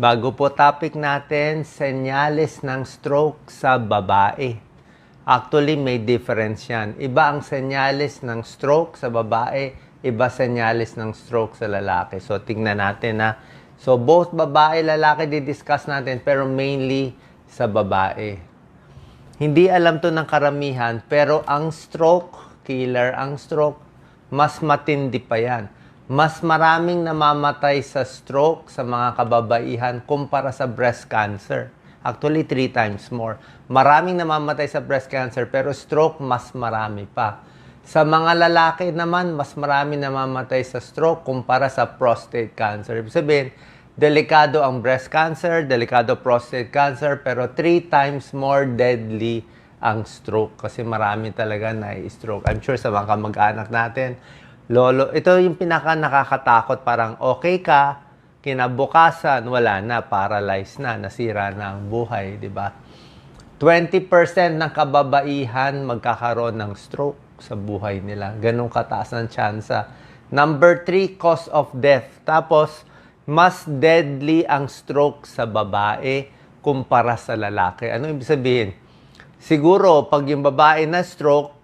Bago po topic natin, senyales ng stroke sa babae. Actually, may difference yan. Iba ang senyales ng stroke sa babae, iba senyales ng stroke sa lalaki. So, tingnan natin na. So, both babae, lalaki, di-discuss natin, pero mainly sa babae. Hindi alam to ng karamihan, pero ang stroke, killer ang stroke, mas matindi pa yan. Mas maraming namamatay sa stroke sa mga kababaihan kumpara sa breast cancer. Actually, 3 times more. Maraming namamatay sa breast cancer, pero stroke mas marami pa. Sa mga lalaki naman, mas marami namamatay sa stroke kumpara sa prostate cancer. Ibig sabihin, delikado ang breast cancer, delikado prostate cancer, pero 3 times more deadly ang stroke kasi marami talaga na-stroke. I'm sure sa mga kamag-anak natin, lolo, ito yung pinaka nakakatakot, parang okay ka, kinabukasan, wala na, paralyzed na, nasira na ang buhay, di ba? 20% ng kababaihan magkakaroon ng stroke sa buhay nila. Ganun kataas ng tsansa. Number 3, cause of death. Tapos, mas deadly ang stroke sa babae kumpara sa lalaki. Ano ibig sabihin? Siguro, pag yung babae na stroke,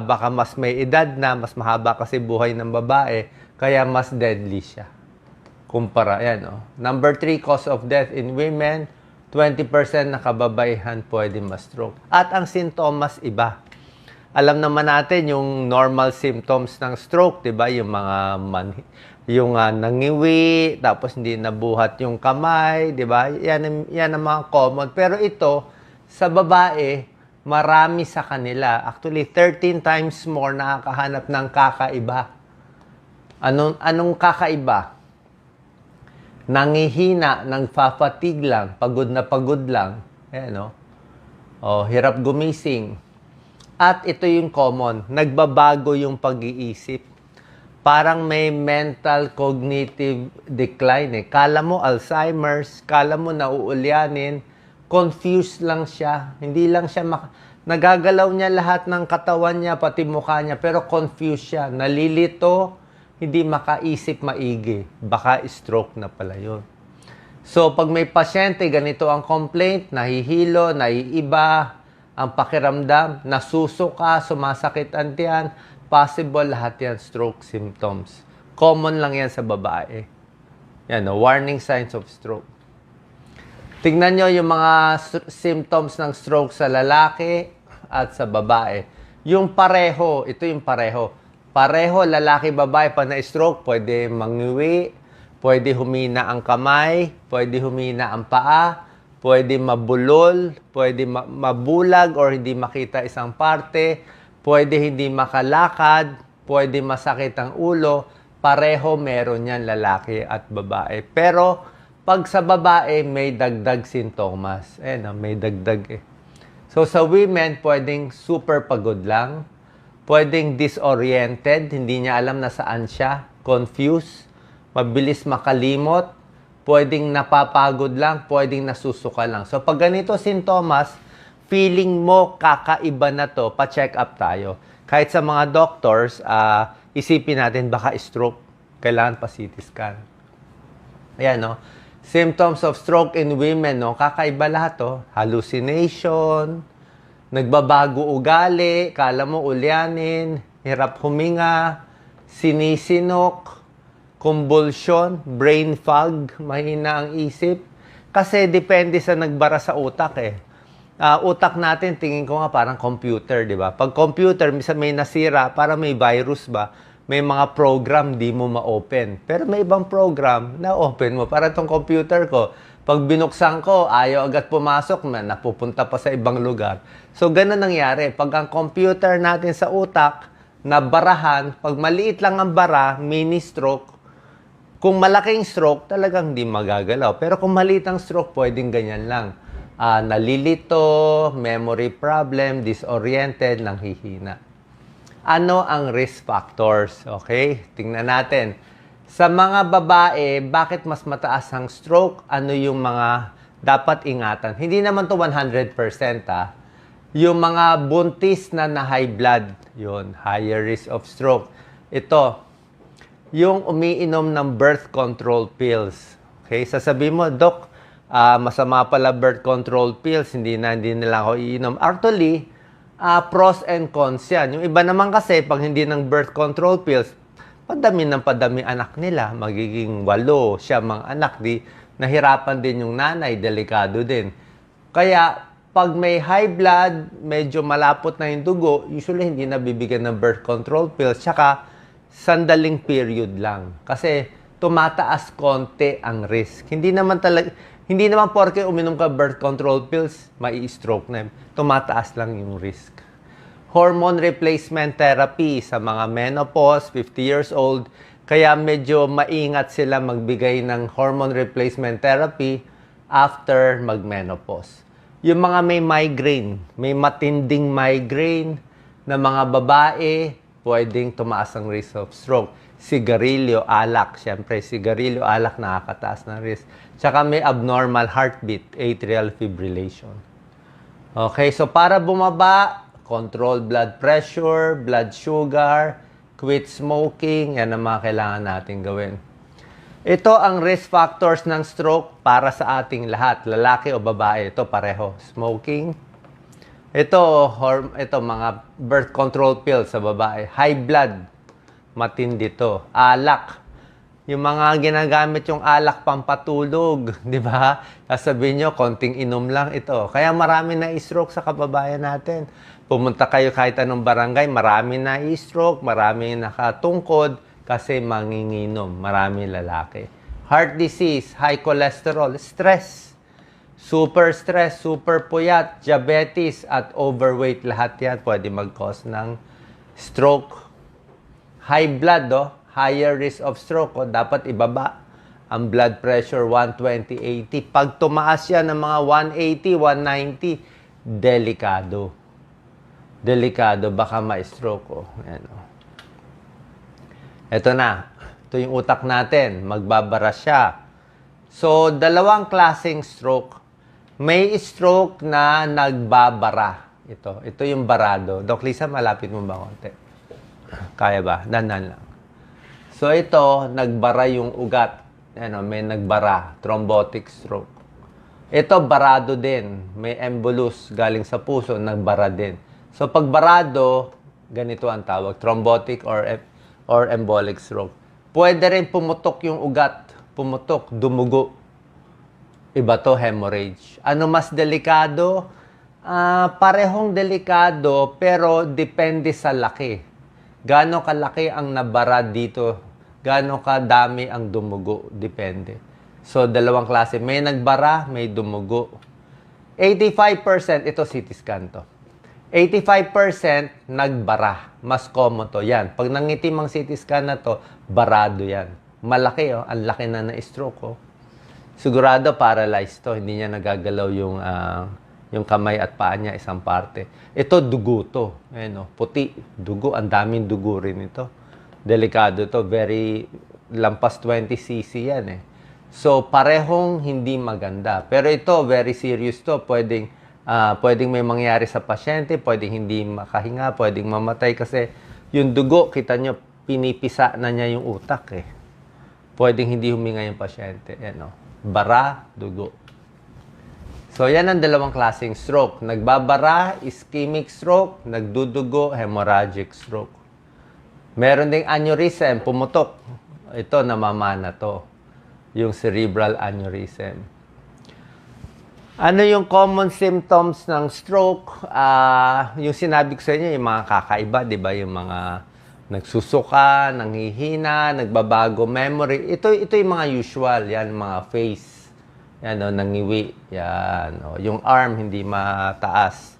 baka mas may edad na, mas mahaba kasi buhay ng babae, kaya mas deadly siya. Kumpara, yan, oh. Number 3, cause of death in women, 20% na kababaihan pwede ma-stroke. At ang sintomas iba. Alam naman natin yung normal symptoms ng stroke, 'di ba? Yung mga nangiwi, tapos hindi nabuhat yung kamay, 'di ba? Yan ang mga common. Pero ito sa babae, marami sa kanila. Actually, 13 times more nakakahanap ng kakaiba. Anong kakaiba? Nangihina, nagfa-fatigue lang, pagod lang. Ayan, no? Oh, hirap gumising. At ito yung common, nagbabago yung pag-iisip. Parang may mental cognitive decline. Kala mo Alzheimer's, kala mo nauulyanin, confused lang siya. Hindi lang siya nagagalaw niya lahat ng katawan niya, pati mukha niya, pero confused siya. Nalilito, hindi makaisip maigi. Baka stroke na pala yun. So, pag may pasyente, ganito ang complaint, nahihilo, naiiba, ang pakiramdam, nasusuka, sumasakit ang tiyan, possible lahat yan stroke symptoms. Common lang yan sa babae. Yan, no? Warning signs of stroke. Tingnan nyo yung mga symptoms ng stroke sa lalaki at sa babae. Yung pareho, ito yung pareho. Pareho, lalaki, babae, pag na-stroke, pwede mangiwi, pwede humina ang kamay, pwede humina ang paa, pwede mabulol, pwede mabulag or hindi makita isang parte, pwede hindi makalakad, pwede masakit ang ulo. Pareho meron yan lalaki at babae. Pero pag sa babae, may dagdag sintomas. May dagdag eh. So sa women, pwedeng super pagod lang, pwedeng disoriented, hindi niya alam na saan siya, confused, mabilis makalimot, pwedeng napapagod lang, pwedeng nasusuka lang. So pag ganito sintomas, feeling mo kakaiba na to, pa-check up tayo. Kahit sa mga doctors, isipin natin baka stroke, kailangan pa CT scan. Ayan, no? Symptoms of stroke in women, no? Kakaiba lahat, to. Hallucination, nagbabago ugali, kala mo ulyanin, hirap huminga, sinisinok, convulsion, brain fog, mahina ang isip. Kasi depende sa nagbara sa utak eh. Utak natin, tingin ko nga parang computer, di ba? Pag computer, minsan may nasira, parang may virus ba? May mga program di mo ma-open. Pero may ibang program na open mo. Para itong computer ko, pag binuksan ko, ayaw agad pumasok, napupunta pa sa ibang lugar. So, ganun nangyari. Pag ang computer natin sa utak, nabarahan, pag maliit lang ang bara, mini stroke. Kung malaking stroke, talagang hindi magagalaw. Pero kung maliit ang stroke, pwedeng ganyan lang. Nalilito, memory problem, disoriented, nanghihina. Ano ang risk factors? Okay, tingnan natin. Sa mga babae, bakit mas mataas ang stroke? Ano yung mga dapat ingatan? Hindi naman to 100%. Yung mga buntis na high blood, yun, higher risk of stroke. Ito, yung umiinom ng birth control pills. Okay, sasabihin mo, Dok, masama pala birth control pills, hindi nila ako iinom. Actually, pros and cons yan. Yung iba naman kasi, pag hindi ng birth control pills, padami ng padami anak nila, magiging 8, mga anak, nahirapan din yung nanay, delikado din. Kaya, pag may high blood, medyo malapot na yung dugo, usually hindi nabibigyan ng birth control pills, tsaka sandaling period lang. Kasi tumataas konti ang risk. Hindi naman porke uminom ka birth control pills, mai-stroke na. Tumataas lang yung risk. Hormone replacement therapy sa mga menopause, 50 years old, kaya medyo maingat sila magbigay ng hormone replacement therapy after mag-menopause. Yung mga may migraine, may matinding migraine na mga babae, pwedeng tumaas ang risk of stroke. Sigarilyo, alak. Siyempre, sigarilyo, alak nakakataas ng risk. Tsaka may abnormal heartbeat, atrial fibrillation. Okay, so para bumaba, control blood pressure, blood sugar, quit smoking, yan ang mga kailangan natin gawin. Ito ang risk factors ng stroke para sa ating lahat, lalaki o babae. Ito pareho, smoking. Ito mga birth control pills sa babae. High blood, matindi to. Alak. Yung mga ginagamit yung alak pampatulog, di ba? Sasabihin nyo, konting inom lang ito. Kaya marami na i-stroke sa kababayan natin. Pumunta kayo kahit anong barangay, marami na i-stroke, marami nakatungkod kasi manginginom, marami lalaki. Heart disease, high cholesterol, stress. Super stress, super puyat, diabetes at overweight, lahat yan pwede mag-cause ng stroke. High blood, higher risk of stroke, dapat ibaba ang blood pressure 120/80. Pag tumaas yan ng mga 180, 190, delikado. Delikado, baka ma-stroke. Ito na. Ito yung utak natin. Magbabara siya. So, dalawang klaseng stroke. May stroke na nagbabara. Ito yung barado. Doc Lisa, malapit mo ba konti? Kaya ba? Danan lang. So, ito, nagbara yung ugat. May nagbara. Thrombotic stroke. Ito, barado din. May embolus galing sa puso, nagbara din. So, pag barado, ganito ang tawag. Thrombotic or embolic stroke. Pwede rin pumutok yung ugat. Pumutok, dumugo. Iba to, hemorrhage. Ano mas delikado? Parehong delikado, pero depende sa laki. Gaano kalaki ang nabara dito? Gaano kadami ang dumugo? Depende. So, dalawang klase. May nagbara, may dumugo. 85%, ito CT scan to. 85% nagbara. Mas common to. Yan. Pag nangitim ang CT scan na to, barado yan. Malaki, Ang laki na na-stroke, Sigurado paralyzed to. Hindi niya nagagalaw yung kamay at paa niya, isang parte. Ito, dugo to. Puti. Dugo. Ang daming dugo rin ito. Delikado to. Very lampas 20 cc yan, So, parehong hindi maganda. Pero ito, very serious to. Pwedeng may mangyari sa pasyente, pwedeng hindi makahinga, pwedeng mamatay kasi yung dugo, kita nyo, pinipisa na niya yung utak Pwedeng hindi huminga yung pasyente. Bara, dugo. So, yan ang dalawang klaseng stroke. Nagbabara, ischemic stroke, nagdudugo, hemorrhagic stroke. Meron ding aneurysm, pumutok. Ito, namamana to. Yung cerebral aneurysm. Ano yung common symptoms ng stroke? Yung sinabi ko sa inyo, yung mga kakaiba, di ba? Yung mga nagsusuka, nanghihina, nagbabago memory. Ito yung mga usual. Yan, mga face. Yan, nangiwi. Yan, yung arm, hindi mataas.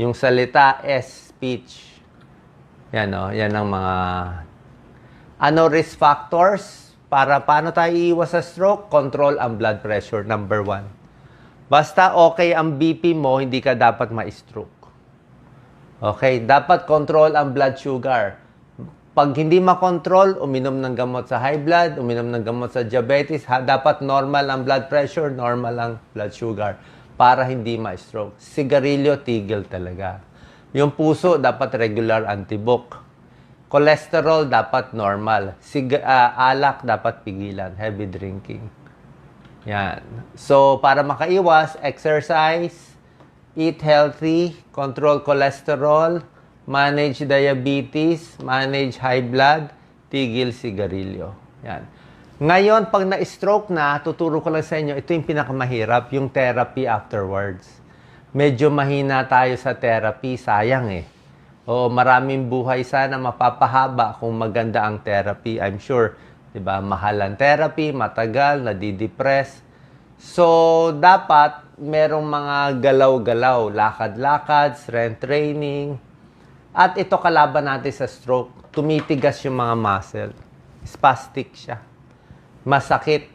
Yung salita, speech. Yan, yan ang mga... risk factors? Paano tayo iiwas sa stroke? Control ang blood pressure, number 1. Basta okay ang BP mo, hindi ka dapat ma-stroke. Okay? Dapat control ang blood sugar. Pag hindi makontrol, uminom ng gamot sa high blood, uminom ng gamot sa diabetes, dapat normal ang blood pressure, normal ang blood sugar para hindi ma-stroke. Sigarilyo, tigil talaga. Yung puso, dapat regular antibok. Cholesterol, dapat normal. Alak, dapat pigilan. Heavy drinking. Yan. So, para makaiwas, exercise, eat healthy, control cholesterol, manage diabetes, manage high blood, tigil sigarilyo. Yan. Ngayon, pag na-stroke na, tuturo ko lang sa inyo, ito yung pinakamahirap, yung therapy afterwards. Medyo mahina tayo sa therapy, sayang eh. Oo, maraming buhay sana mapapahaba kung maganda ang therapy. I'm sure, 'di ba? Mahal ang therapy, matagal, nadidepress. So, dapat merong mga galaw-galaw, lakad-lakad, strength training. At ito kalaban natin sa stroke, tumitigas yung mga muscle. Spastic siya. Masakit,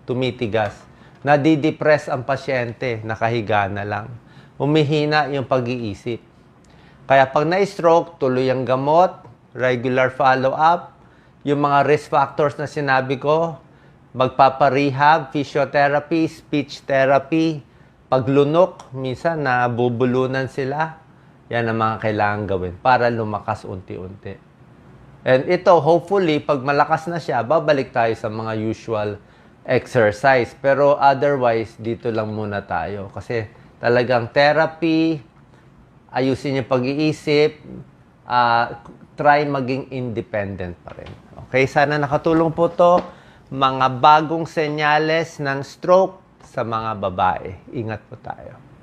tumitigas. Nadidepress ang pasyente, nakahiga na lang. Humihina yung pag-iisip. Kaya pag na-stroke, tuloy ang gamot, regular follow-up, yung mga risk factors na sinabi ko, magpaparehab, physiotherapy, speech therapy, paglunok, minsan nabubulunan sila, yan ang mga kailangan gawin para lumakas unti-unti. And ito, hopefully, pag malakas na siya, babalik tayo sa mga usual exercise. Pero otherwise, dito lang muna tayo. Kasi talagang therapy, ayusin yung pag-iisip, try maging independent pa rin. Okay, sana nakatulong po to. Mga bagong senyales ng stroke sa mga babae. Ingat po tayo.